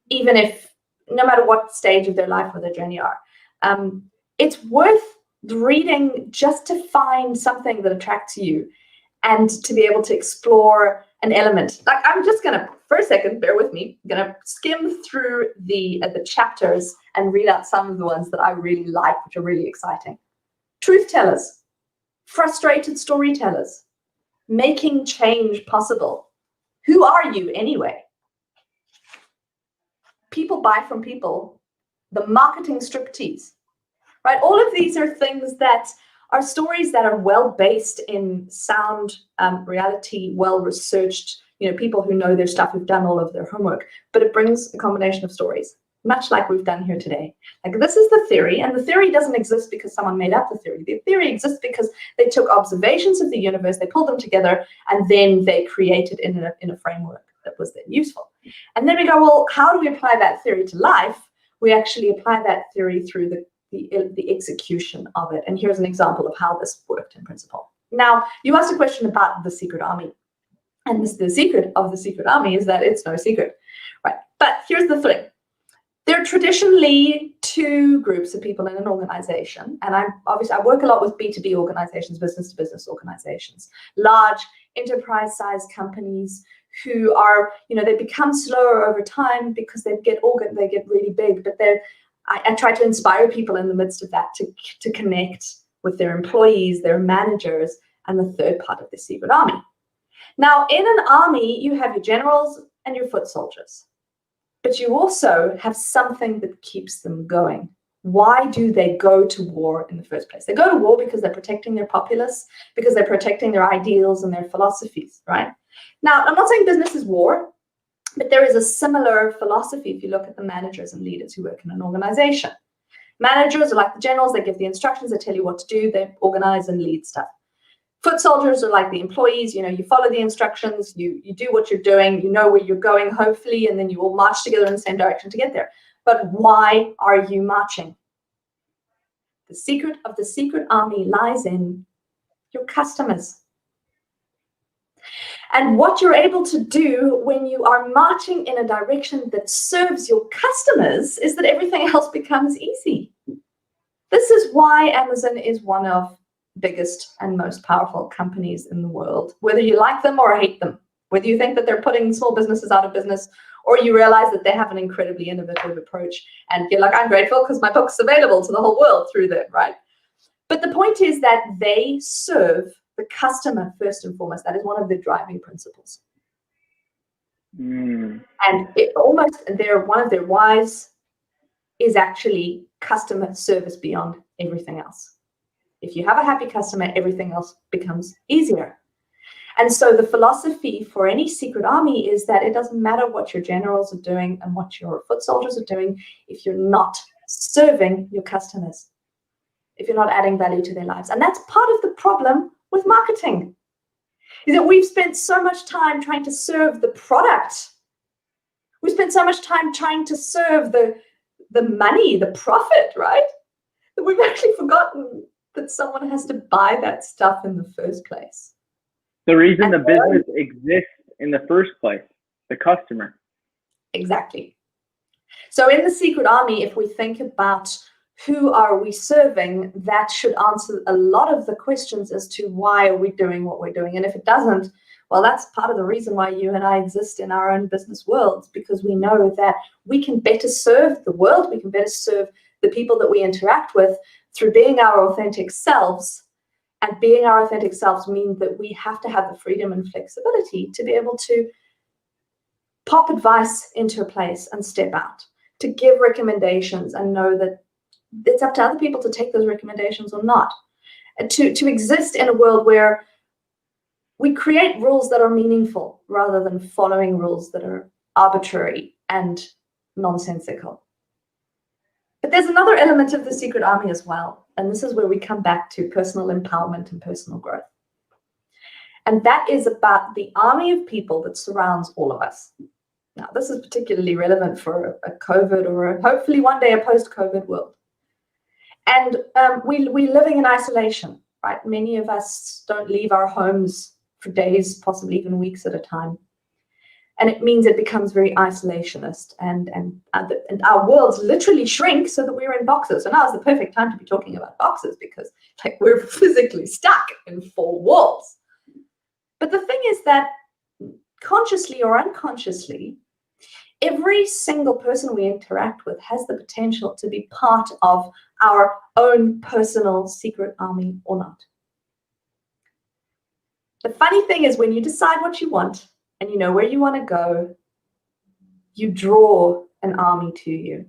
even if, no matter what stage of their life or their journey are. It's worth reading just to find something that attracts you and to be able to explore an element. Like, I'm just going to, for a second, bear with me, I'm going to skim through the chapters and read out some of the ones that I really like, which are really exciting. Truth tellers, frustrated storytellers, making change possible. Who are you anyway? People buy from people. The marketing striptease. Right? All of these are things that are stories that are well based in sound reality, well researched, you know, people who know their stuff, who've done all of their homework, but it brings a combination of stories, much like we've done here today. Like, this is the theory, and the theory doesn't exist because someone made up the theory. The theory exists because they took observations of the universe, they pulled them together, and then they created in a framework that was then useful. And then we go, well, how do we apply that theory to life? We actually apply that theory through the the execution of it. And here's an example of how this worked in principle. Now, you asked a question about the secret army. And the secret of the secret army is that it's no secret, right? But here's the thing. There are traditionally two groups of people in an organization. And I work a lot with B2B organizations, business to business organizations, large enterprise-sized companies who are, they become slower over time because they get really big. But I try to inspire people in the midst of that to connect with their employees, their managers, and the third part of the secret army. Now, in an army, you have your generals and your foot soldiers, but you also have something that keeps them going. Why do they go to war in the first place? They go to war because they're protecting their populace, because they're protecting their ideals and their philosophies, right? Now, I'm not saying business is war, but there is a similar philosophy if you look at the managers and leaders who work in an organization. Managers are like the generals. They give the instructions, they tell you what to do, they organize and lead stuff. Foot soldiers are like the employees. You follow the instructions, you do what you're doing, you know where you're going, hopefully, and then you all march together in the same direction to get there. But why are you marching? The secret of the secret army lies in your customers. And what you're able to do when you are marching in a direction that serves your customers is that everything else becomes easy. This is why Amazon is one of biggest and most powerful companies in the world, whether you like them or hate them, whether you think that they're putting small businesses out of business, or you realize that they have an incredibly innovative approach, and you're like, I'm grateful because my book's available to the whole world through them, right? But the point is that they serve the customer first and foremost. That is one of the driving principles. And one of their whys is actually customer service beyond everything else. If you have a happy customer, everything else becomes easier. And so the philosophy for any secret army is that it doesn't matter what your generals are doing and what your foot soldiers are doing if you're not serving your customers, if you're not adding value to their lives. And that's part of the problem with marketing, is that we've spent so much time trying to serve the product. We spent so much time trying to serve the money, the profit, right? That we've actually forgotten that someone has to buy that stuff in the first place. The reason the business exists in the first place, the customer. Exactly. So in the secret army, if we think about who are we serving, that should answer a lot of the questions as to why are we doing what we're doing. And if it doesn't, well, that's part of the reason why you and I exist in our own business worlds, because we know that we can better serve the world, we can better serve the people that we interact with through being our authentic selves. And being our authentic selves means that we have to have the freedom and flexibility to be able to pop advice into a place and step out, to give recommendations and know that it's up to other people to take those recommendations or not. And to exist in a world where we create rules that are meaningful rather than following rules that are arbitrary and nonsensical. But there's another element of the secret army as well. And this is where we come back to personal empowerment and personal growth. And that is about the army of people that surrounds all of us. Now, this is particularly relevant for a COVID or hopefully one day a post-COVID world. And we're living in isolation, right? Many of us don't leave our homes for days, possibly even weeks at a time. And it means it becomes very isolationist, and our worlds literally shrink so that we're in boxes. So now is the perfect time to be talking about boxes, because we're physically stuck in four walls. But the thing is that consciously or unconsciously, every single person we interact with has the potential to be part of our own personal secret army or not. The funny thing is, when you decide what you want and you know where you want to go, you draw an army to you.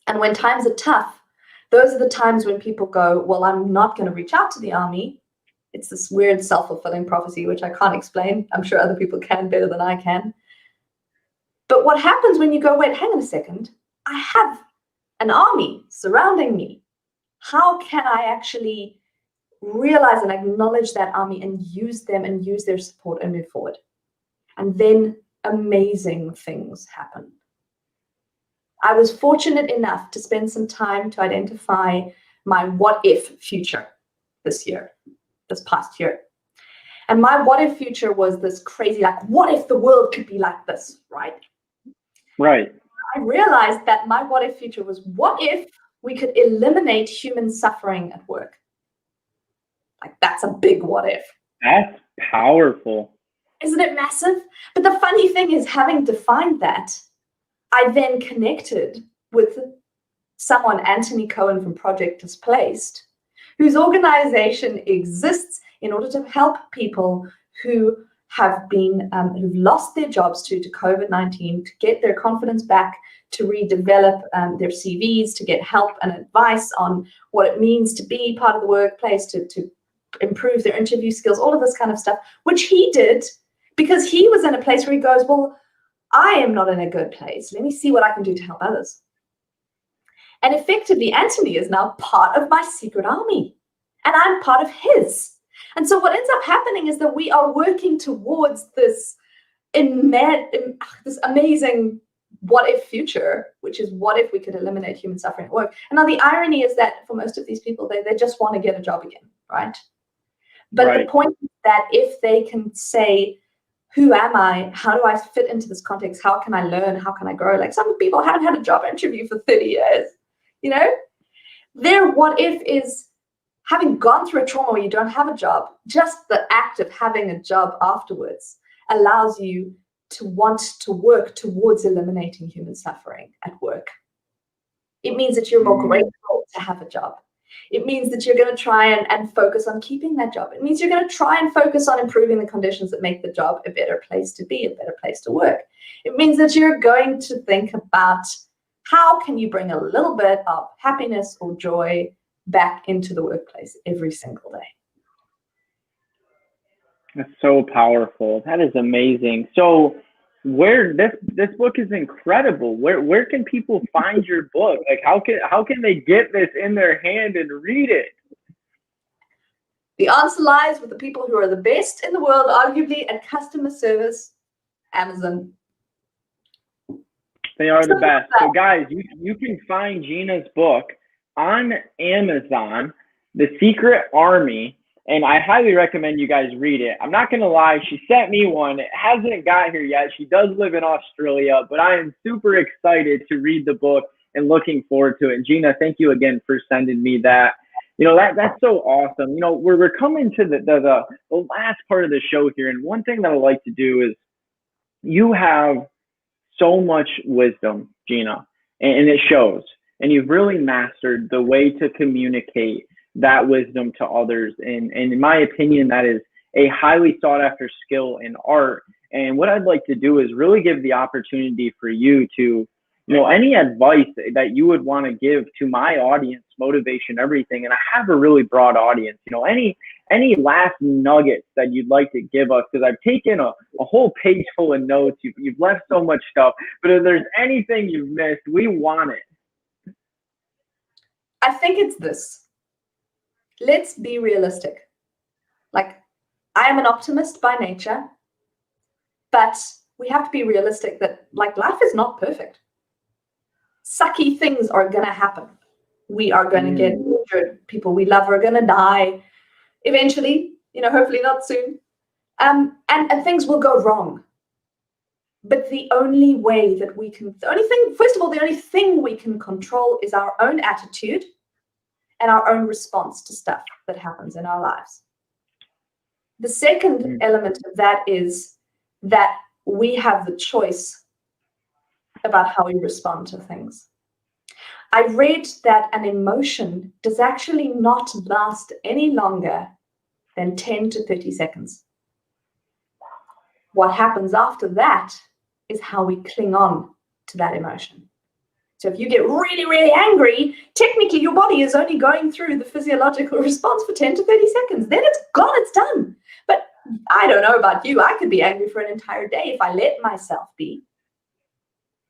And when times are tough, those are the times when people go, well, I'm not going to reach out to the army. It's this weird self-fulfilling prophecy, which I can't explain. I'm sure other people can better than I can. But what happens when you go, wait, hang on a second, I have an army surrounding me. How can I actually realize and acknowledge that army and use them and use their support and move forward? And then amazing things happen. I was fortunate enough to spend some time to identify my what if future this past year. And my what if future was this crazy, like, what if the world could be like this, right? Right. I realized that my what if future was, what if we could eliminate human suffering at work? Like, that's a big what if. That's powerful. Isn't it massive? But the funny thing is, having defined that, I then connected with someone, Anthony Cohen from Project Displaced, whose organization exists in order to help people who have been, who've lost their jobs to COVID-19, to get their confidence back, to redevelop their CVs, to get help and advice on what it means to be part of the workplace, to improve their interview skills, all of this kind of stuff, which he did because he was in a place where he goes, well, I am not in a good place. Let me see what I can do to help others. And effectively, Anthony is now part of my secret army, and I'm part of his. And so what ends up happening is that we are working towards this amazing what if future, which is what if we could eliminate human suffering at work. And now the irony is that for most of these people, they just want to get a job again, right? But Right. the point is that if they can say, who am I? How do I fit into this context? How can I learn? How can I grow? Like, some people haven't had a job interview for 30 years, you know? Their what if is, having gone through a trauma where you don't have a job, just the act of having a job afterwards allows you to want to work towards eliminating human suffering at work. It means that you're more grateful to have a job. It means that you're going to try and focus on keeping that job. It means you're going to try and focus on improving the conditions that make the job a better place to be, a better place to work. It means that you're going to think about how can you bring a little bit of happiness or joy back into the workplace every single day. That's so powerful. That is amazing. So where this book is incredible. Where can people find your book? Like, how can they get this in their hand and read it? The answer lies with the people who are the best in the world, arguably, at customer service, Amazon. They are the best. So guys, you can find Gina's book on Amazon, The Secret Army, and I highly recommend you guys read it. I'm not going to lie, she sent me one. It hasn't got here yet. She does live in Australia, but I am super excited to read the book and looking forward to it. And Gina, thank you again for sending me that. You know, that's so awesome. You know, we're coming to the last part of the show here, and one thing that I like to do is, you have so much wisdom, Gina, and it shows. And you've really mastered the way to communicate that wisdom to others. And in my opinion, that is a highly sought after skill in art. And what I'd like to do is really give the opportunity for you to, you know, any advice that you would want to give to my audience, motivation, everything. And I have a really broad audience, you know, any last nuggets that you'd like to give us, because I've taken a whole page full of notes. You've left so much stuff, but if there's anything you've missed, we want it. I think it's this. Let's be realistic. Like, I am an optimist by nature, but we have to be realistic that, like, life is not perfect. Sucky things are going to happen. We are going to get injured. People we love are going to die eventually, you know, hopefully not soon. And things will go wrong. But the only way that we can, the only thing we can control is our own attitude and our own response to stuff that happens in our lives. The second element of that is that we have the choice about how we respond to things. I read that an emotion does actually not last any longer than 10 to 30 seconds. What happens after that is how we cling on to that emotion. So if you get really, really angry, technically your body is only going through the physiological response for 10 to 30 seconds. Then it's gone, it's done. But I don't know about you. I could be angry for an entire day if I let myself be.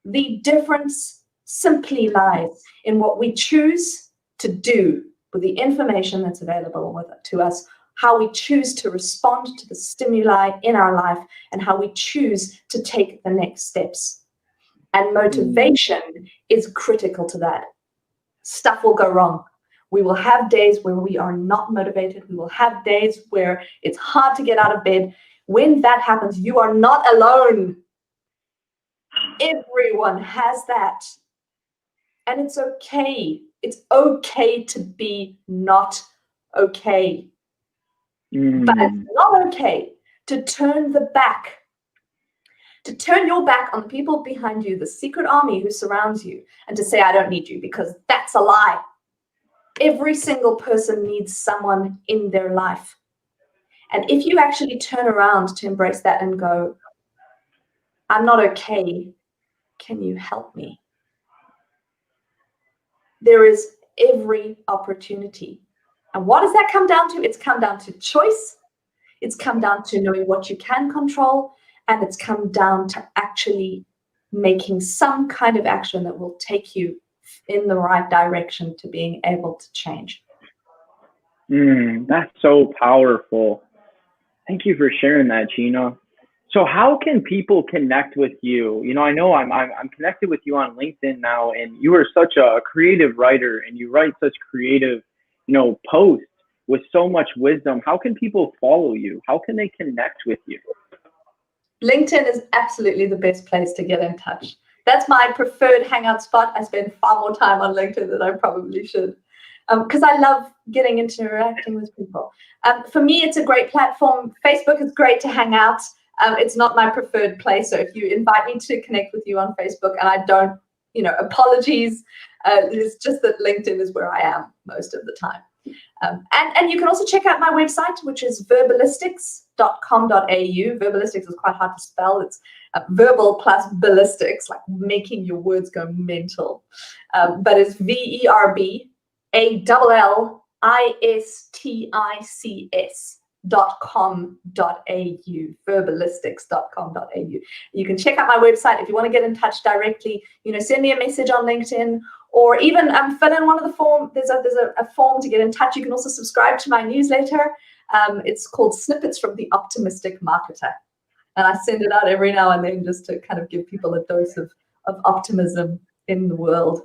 The difference simply lies in what we choose to do with the information that's available to us, how we choose to respond to the stimuli in our life, and how we choose to take the next steps. And motivation is critical to that. Stuff will go wrong. We will have days where we are not motivated. We will have days where it's hard to get out of bed. When that happens, you are not alone. Everyone has that. And it's okay. It's okay to be not okay. But it's not okay to turn your back on the people behind you, the secret army who surrounds you, and to say, I don't need you, because that's a lie. Every single person needs someone in their life. And if you actually turn around to embrace that and go, I'm not okay, can you help me? There is every opportunity. And what does that come down to? It's come down to choice. It's come down to knowing what you can control. And it's come down to actually making some kind of action that will take you in the right direction to being able to change. That's so powerful. Thank you for sharing that, Gina. So how can people connect with you? You know, I know I'm connected with you on LinkedIn now, and you are such a creative writer, and you write such creative, posts with so much wisdom. How can people follow you? How can they connect with you? LinkedIn is absolutely the best place to get in touch. That's my preferred hangout spot. I spend far more time on LinkedIn than I probably should, because I love interacting with people. For me, it's a great platform. Facebook is great to hang out. It's not my preferred place. So if you invite me to connect with you on Facebook and I don't, apologies. It's just that LinkedIn is where I am most of the time. And you can also check out my website, which is verbalistics.com.au. Verbalistics is quite hard to spell. It's verbal plus ballistics, like making your words go mental. But it's verbalistics.com.au, verbalistics.com.au. You can check out my website if you want to get in touch directly. Send me a message on LinkedIn, or even fill in one of the forms. There's a form to get in touch. You can also subscribe to my newsletter. It's called Snippets from the Optimistic Marketer, and I send it out every now and then just to kind of give people a dose of optimism in the world.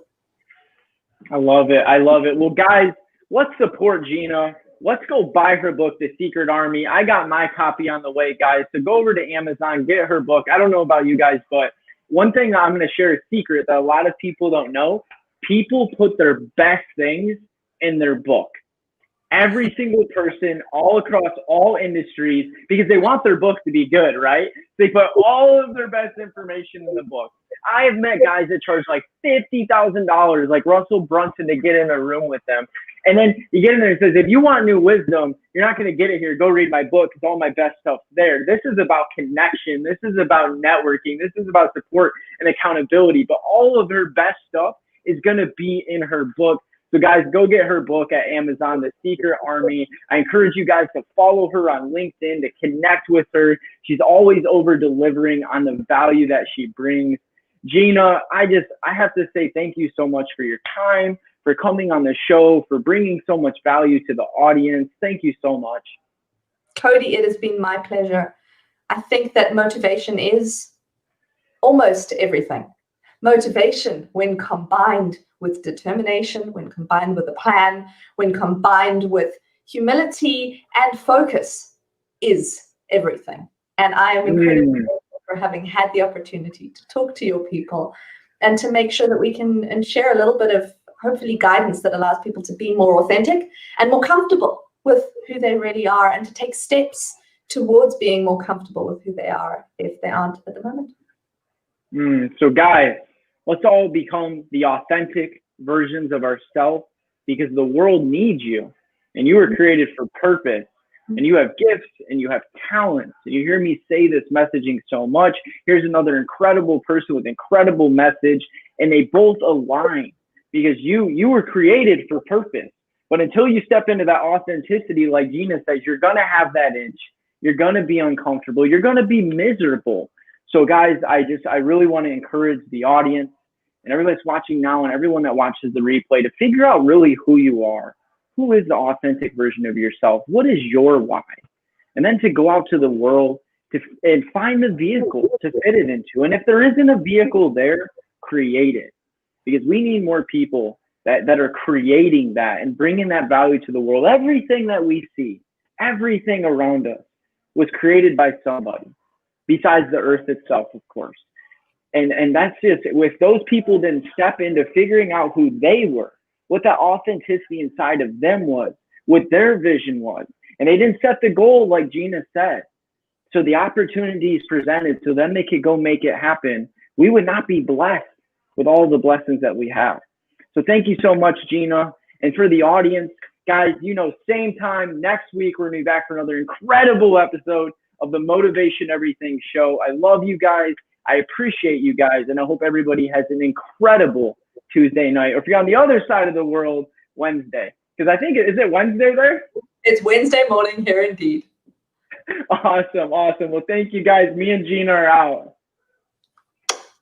I love it. I love it. Well, guys, let's support Gina. Let's go buy her book, The Secret Army. I got my copy on the way, guys. So go over to Amazon, get her book. I don't know about you guys, but one thing I'm going to share a secret that a lot of people don't know. People put their best things in their book. Every single person, all across all industries, because they want their book to be good, right? They put all of their best information in the book. I have met guys that charge like $50,000, like Russell Brunson, to get in a room with them. And then you get in there and says, if you want new wisdom, you're not going to get it here. Go read my book, because all my best stuff's there. This is about connection. This is about networking. This is about support and accountability. But all of her best stuff is going to be in her book. So guys, go get her book at Amazon, The Secret Army. I encourage you guys to follow her on LinkedIn, to connect with her. She's always over delivering on the value that she brings. Gina, I have to say thank you so much for your time, for coming on the show, for bringing so much value to the audience. Thank you so much. Cody, it has been my pleasure. I think that motivation is almost everything. Motivation, when combined with determination, when combined with a plan, when combined with humility and focus, is everything. And I am incredibly grateful for having had the opportunity to talk to your people and to make sure that we can share a little bit of, hopefully, guidance that allows people to be more authentic and more comfortable with who they really are, and to take steps towards being more comfortable with who they are if they aren't at the moment. So guys, let's all become the authentic versions of ourselves, because the world needs you, and you were created for purpose, and you have gifts and you have talents. And you hear me say this messaging so much. Here's another incredible person with incredible message, and they both align, because you were created for purpose. But until you step into that authenticity, like Gina says, you're going to have that itch. You're going to be uncomfortable. You're going to be miserable. So guys, I really want to encourage the audience and everybody that's watching now and everyone that watches the replay to figure out really who you are. Who is the authentic version of yourself? What is your why? And then to go out to the world and find the vehicle to fit it into. And if there isn't a vehicle there, create it, because we need more people that are creating that and bringing that value to the world. Everything that we see, everything around us was created by somebody besides the earth itself, of course. And that's just, if those people didn't step into figuring out who they were, what that authenticity inside of them was, what their vision was, and they didn't set the goal like Gina said, so the opportunities presented so then they could go make it happen, we would not be blessed with all the blessings that we have. So thank you so much, Gina. And for the audience, guys, same time next week, we're going to be back for another incredible episode of the Motivation Everything Show. I love you guys. I appreciate you guys. And I hope everybody has an incredible Tuesday night. Or if you're on the other side of the world, Wednesday. Because I think, is it Wednesday there? It's Wednesday morning here indeed. Awesome. Well, thank you guys. Me and Gina are out.